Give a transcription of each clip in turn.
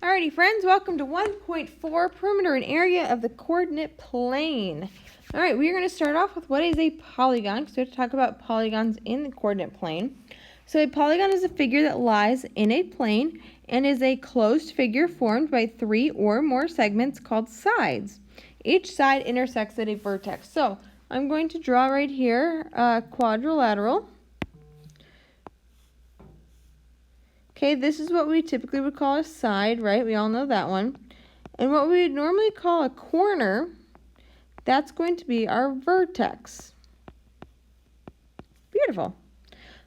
Alrighty friends, welcome to 1.4 perimeter and area of the coordinate plane. Alright, we are going to start off with what is a polygon, because we have to talk about polygons in the coordinate plane. So a polygon is a figure that lies in a plane and is a closed figure formed by three or more segments called sides. Each side intersects at a vertex. So I'm going to draw right here a quadrilateral. Okay, this is what we typically would call a side, right? We all know that one. And what we would normally call a corner, that's going to be our vertex. Beautiful.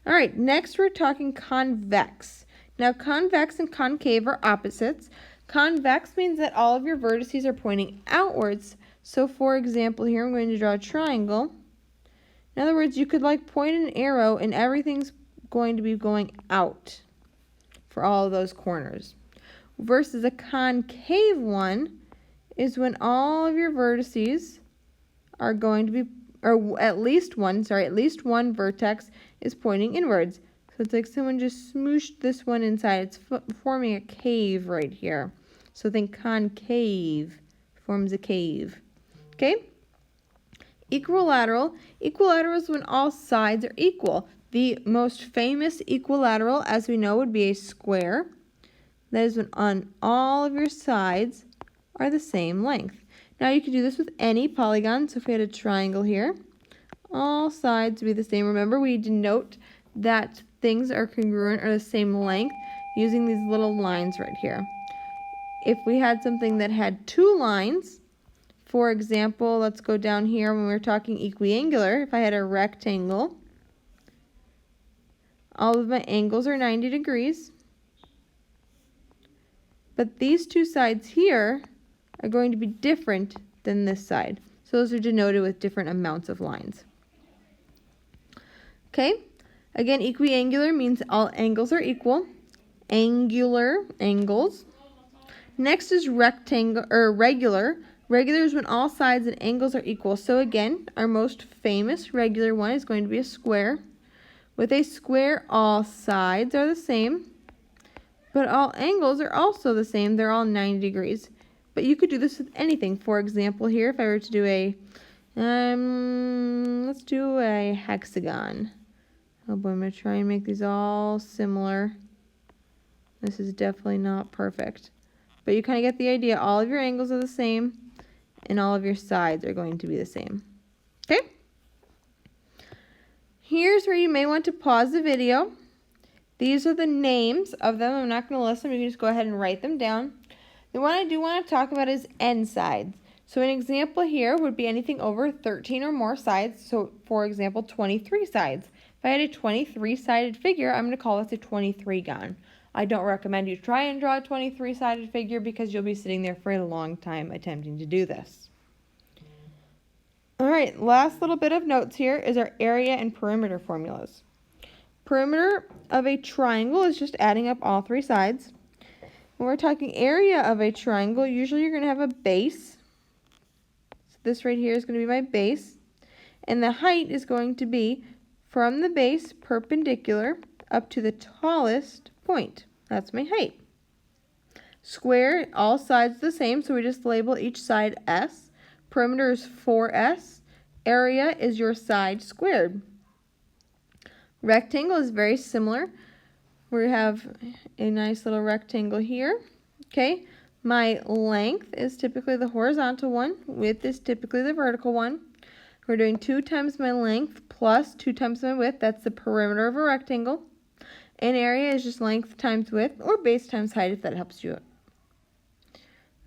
All right, next we're talking convex. Now, convex and concave are opposites. Convex means that all of your vertices are pointing outwards. So, for example, here I'm going to draw a triangle. In other words, you could point an arrow and everything's going to be going out for all of those corners. Versus a concave one is when all of your vertices are going to be, or at least one vertex is pointing inwards. So it's like someone just smooshed this one inside. It's forming a cave right here. So think concave forms a cave. Okay? Equilateral. Equilateral is when all sides are equal. The most famous equilateral, as we know, would be a square. That is when on all of your sides are the same length. Now you can do this with any polygon. So if we had a triangle here, all sides would be the same. Remember, we denote that things are congruent or the same length using these little lines right here. If we had something that had two lines, for example, let's go down here when we're talking equiangular. If I had a rectangle, all of my angles are 90 degrees. But these two sides here are going to be different than this side. So those are denoted with different amounts of lines. Okay, again, equiangular means all angles are equal. Angular, angles. Next is rectangle or regular. Regular is when all sides and angles are equal. So again, our most famous regular one is going to be a square. With a square, all sides are the same, but all angles are also the same. They're all 90 degrees. But you could do this with anything. For example, here, if I were to do a, let's do a hexagon. Oh boy, I'm going to try and make these all similar. This is definitely not perfect. But you kind of get the idea. All of your angles are the same, and all of your sides are going to be the same. Okay? Here's where you may want to pause the video. These are the names of them. I'm not going to list them. You can just go ahead and write them down. The one I do want to talk about is end sides. So an example here would be anything over 13 or more sides. So, for example, 23 sides. If I had a 23-sided figure, I'm going to call this a 23gon. I don't recommend you try and draw a 23-sided figure because you'll be sitting there for a long time attempting to do this. All right, last little bit of notes here is our area and perimeter formulas. Perimeter of a triangle is just adding up all three sides. When we're talking area of a triangle, usually you're going to have a base. So this right here is going to be my base. And the height is going to be from the base perpendicular up to the tallest point. That's my height. Square, all sides the same, so we just label each side S. Perimeter is 4S. Area is your side squared. Rectangle is very similar. We have a nice little rectangle here. Okay, my length is typically the horizontal one. Width is typically the vertical one. We're doing 2 times my length plus 2 times my width. That's the perimeter of a rectangle. And area is just length times width, or base times height if that helps you out.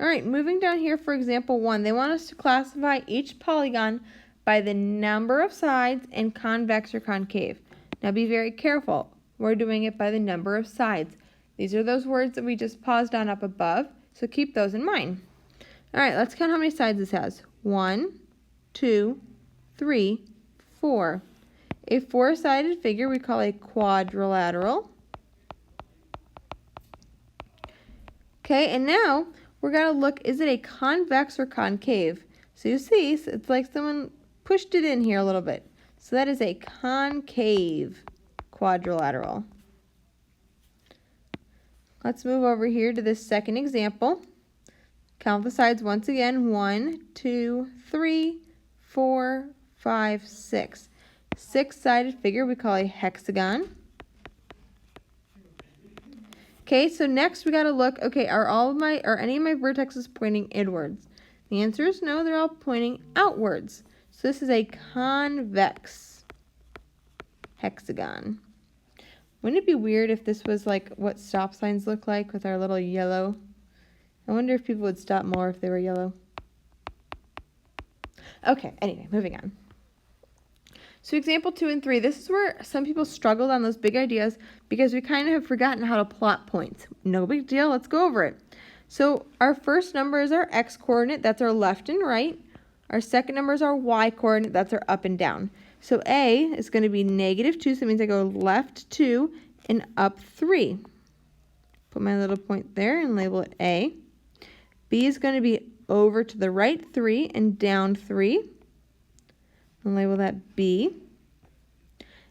All right, moving down here for example 1, they want us to classify each polygon by the number of sides and convex or concave. Now be very careful. We're doing it by the number of sides. These are those words that we just paused on up above, so keep those in mind. All right, let's count how many sides this has. 1, 2, 3, 4. A 4-sided figure we call a quadrilateral. Okay, and now we're going to look, is it a convex or concave? So you see, it's like someone pushed it in here a little bit. So that is a concave quadrilateral. Let's move over here to this second example. Count the sides once again. 1, 2, 3, 4, 5, 6. Six-sided figure we call a hexagon. Okay, so next we got to look, okay, are any of my vertexes pointing inwards? The answer is no, they're all pointing outwards. So this is a convex hexagon. Wouldn't it be weird if this was like what stop signs look like with our little yellow? I wonder if people would stop more if they were yellow. Okay, anyway, moving on. So example 2 and 3, this is where some people struggled on those big ideas because we kind of have forgotten how to plot points. No big deal, let's go over it. So our first number is our x-coordinate, that's our left and right. Our second number is our y-coordinate, that's our up and down. So A is going to be -2, so that means I go left 2 and up 3. Put my little point there and label it A. B is going to be over to the right 3 and down 3. And label that B.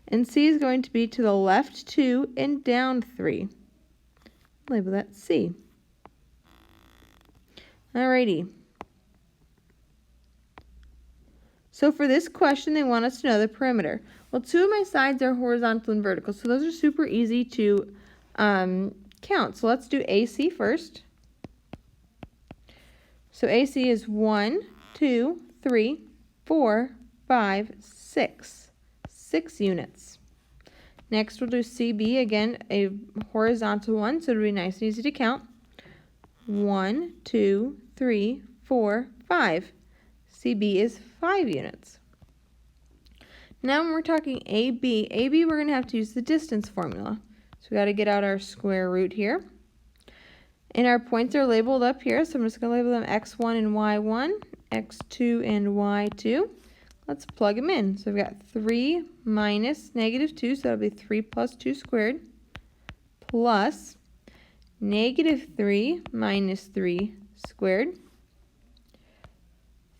And C is going to be to the left 2 and down 3. Label that C. Alrighty. So for this question, they want us to know the perimeter. Well, 2 of my sides are horizontal and vertical, so those are super easy to count. So let's do AC first. So AC is 1, 2, 3, 4, 5, 6. 6 units. Next we'll do CB, again a horizontal one, so it'll be nice and easy to count. 1, 2, 3, 4, 5. CB is 5 units. Now when we're talking AB, we're going to have to use the distance formula. So we got to get out our square root here. And our points are labeled up here, so I'm just going to label them x1 and y1, x2 and y2. Let's plug them in. So we've got 3 minus -2, so that'll be 3 plus 2 squared, plus -3 minus 3 squared.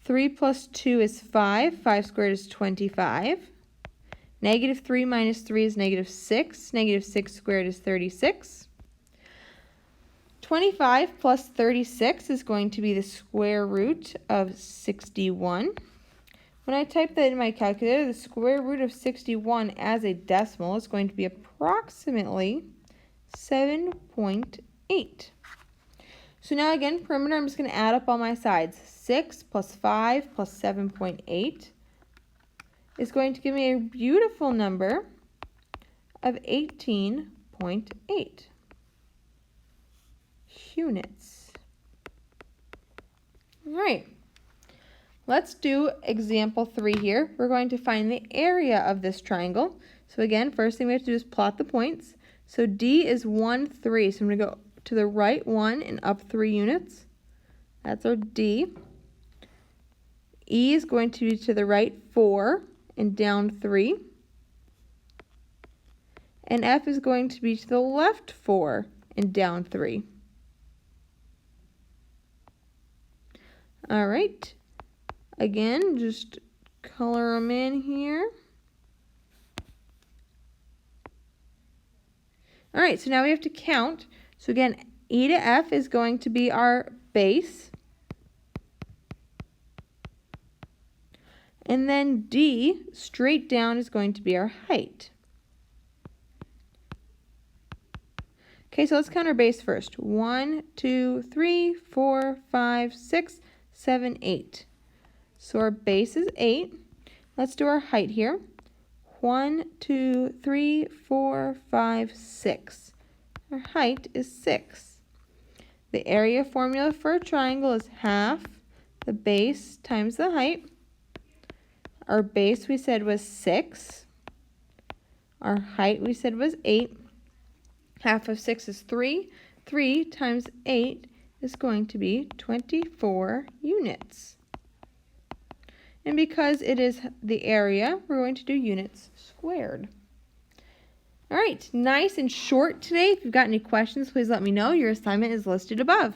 3 plus 2 is 5. 5 squared is 25. -3 minus 3 is -6. -6 squared is 36. 25 plus 36 is going to be the square root of 61. When I type that in my calculator, the square root of 61 as a decimal is going to be approximately 7.8. So now again, perimeter, I'm just going to add up all my sides. 6 plus 5 plus 7.8 is going to give me a beautiful number of 18.8 units. All right, let's do example 3 here. We're going to find the area of this triangle. So again, first thing we have to do is plot the points. So D is 1, 3. So I'm going to go to the right 1 and up 3 units. That's our D. E is going to be to the right 4 and down 3. And F is going to be to the left 4 and down 3. All right. Again, just color them in here. All right, so now we have to count. So again, E to F is going to be our base. And then D, straight down, is going to be our height. Okay, so let's count our base first. 1, 2, 3, 4, 5, 6, 7, 8. So our base is 8. Let's do our height here. 1, 2, 3, 4, 5, 6. Our height is 6. The area formula for a triangle is half the base times the height. Our base we said was 6. Our height we said was 8. Half of 6 is 3. 3 times 8 is going to be 24 units. And because it is the area, we're going to do units squared. All right, nice and short today. If you've got any questions, please let me know. Your assignment is listed above.